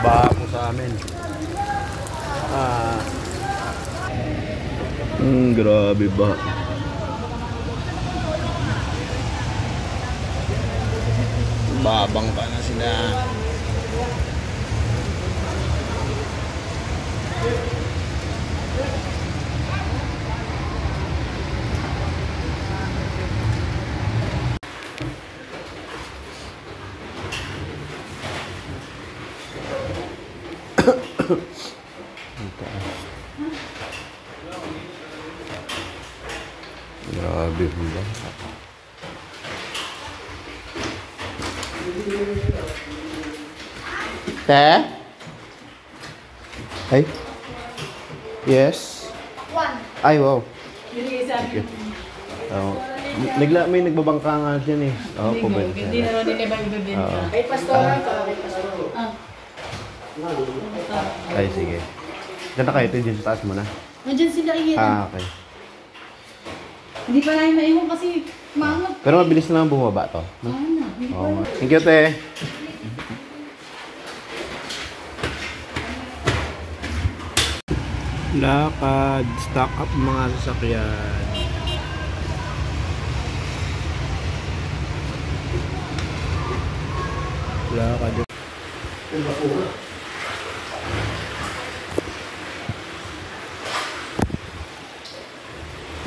Baha po sa amin. Grabe ba? Babangka na sila. Grabe ba? Te? Ay? Yes? Ay, wow. Okay. May nagbabangka nga dyan eh. Oo, po ba? Hindi na rin nila ibibenta. Kay Pastora ka, kay Pastora. Ay, sige. Diyan na kayo, ito dyan sa taas mo na. Nandiyan sila iyan. Okay. Hindi pa namin maiwan kasi maangat. Pero mabilis na lang bumaba to. Oo. Thank you, te. Lakad, stock up mga sasakyan. Lakad.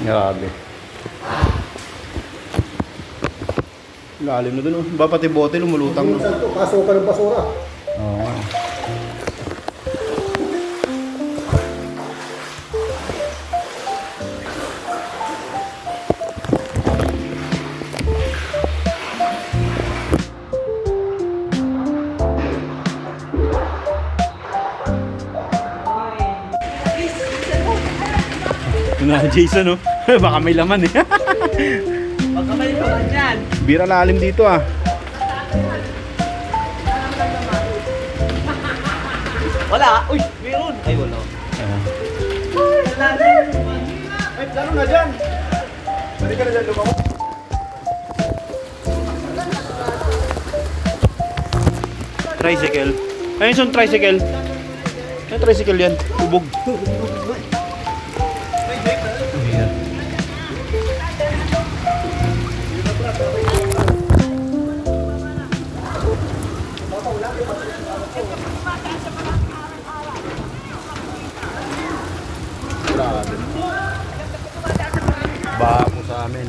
Grabe. Lalim na dun. Ba pati bote lumulutang. Pasok ka ng basura. Oo. Na Jason, no? Baka may laman eh. Baka may laman dyan. Bira lalim dito ah. Wala. Uy, meron. Ay, wala. Ay, lalo na dyan. Balik ka na dyan, lumaw. Tricycle. Ayun yung tricycle. Yung tricycle yan. Ubog. Baha po sa amin.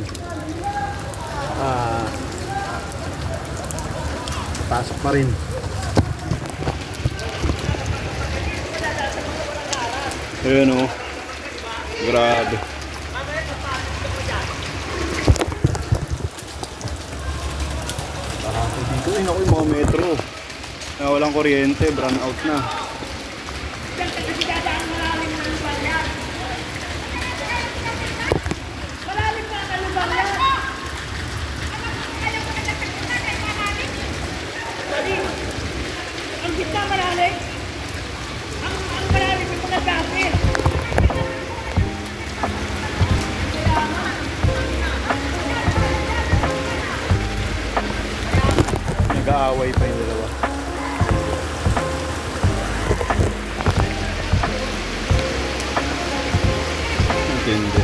Pasok pa rin. Ayun o. Grabe. Parang dito eh. Ako yung mga metro. Walang kuryente. Brown out na. Nag-aaway pa yung dalawa. Intindi.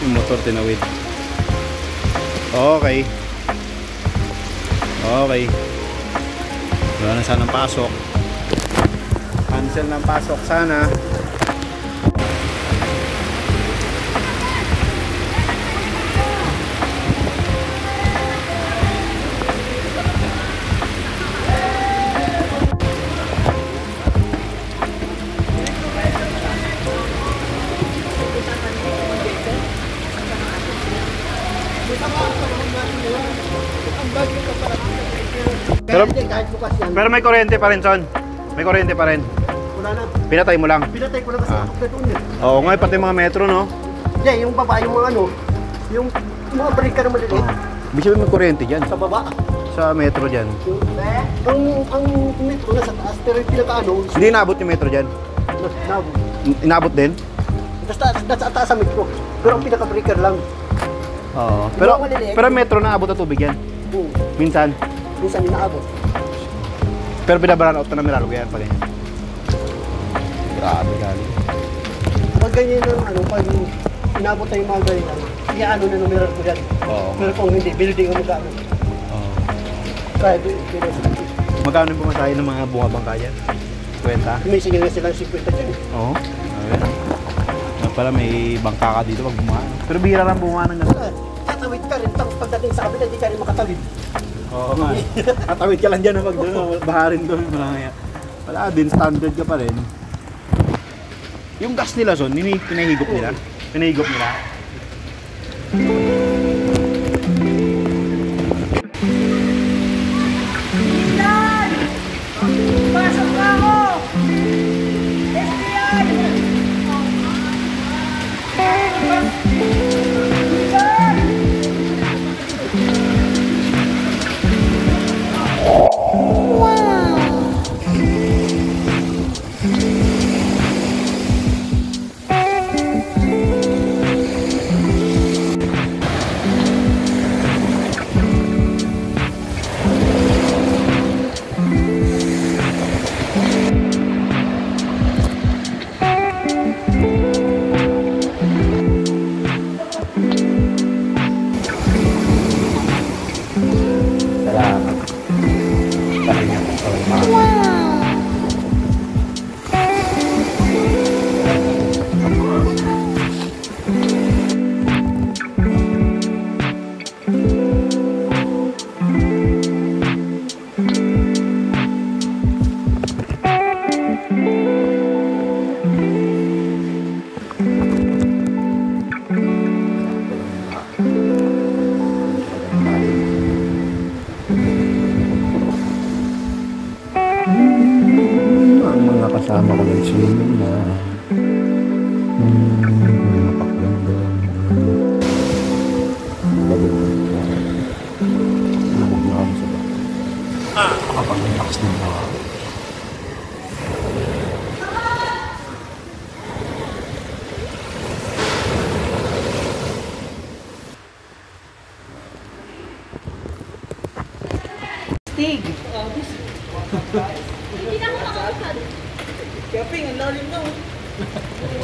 Yung motor tinawid. Okay. Okay. Wala na sanang pasok. Cancel ng pasok sana. Pero may kuryente pa rin, Son. May kuryente pa rin. Wala na. Pinatay mo lang. Pinatay ko lang kasi ako doon eh. Oo nga, pati mga metro, no? Hindi, yung baba, yung mga ano, yung mga barika na maliliit. Ibig sabihin may kuryente dyan. Sa baba. Sa metro dyan. Ang metro na sa taas, pero yung pinaka-ano. Hindi inabot yung metro dyan. Inabot din? Nasa taas sa metro. Pero ang pinaka-breaker lang. Oo. Pero metro na abot na tubig yan. Minsan. Minsan inaabot. Pero binabrun out na ng Meralco yan pag ganyan. Grabe galing. Pag ganyan ng ano, pag inabot na yung mga ganyan, iaano na numeral ko yan. Oo. Pero kung hindi, building ang magkano. Oo. Kahit, Magkano yung pumasahe ng mga bungabangka yan? 20? may singil na silang 50 dyan. Oo. Ayun. Nga pala may bangka ka dito pag bumahan. Pero bihira lang bumahan ng gano'n. Tatawid ka rin, tapos pagdating sa kabila, hindi ka rin makatawid. Oo nga. Tatawid ka lang dyan pag doon. Baharin doon. Wala din, standard ka pa rin. Yung gas nila son, pinahigop nila. Pinahigop nila. Pasok ka ako! FBI! Salamat. Pahinga ko sa mga. Ang mga kasama ko ng swimming na nakapag-relax din ako. Stig!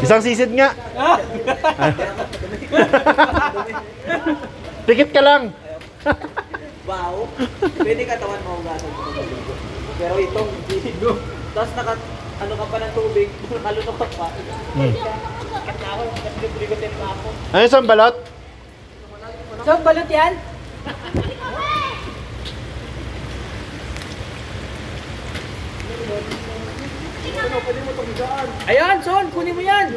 Isang sisid nga. Pikit ka lang. Wow! Pwede katawan mo hugasan mo ng tubig. Pero itong hindi. Tapos ano ka pa ng tubig, kalunok ka pa. Kaya ako, nagbibigotin pa ako. Ano yung balot? So, balot yan? Ayan, Son! Kunin mo yan!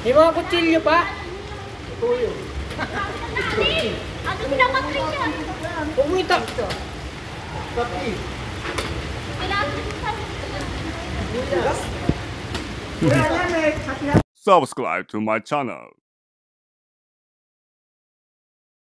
May mga kutsilyo pa? Ano pinapatrin yan? Pumita! Kailangan Subscribe to my channel.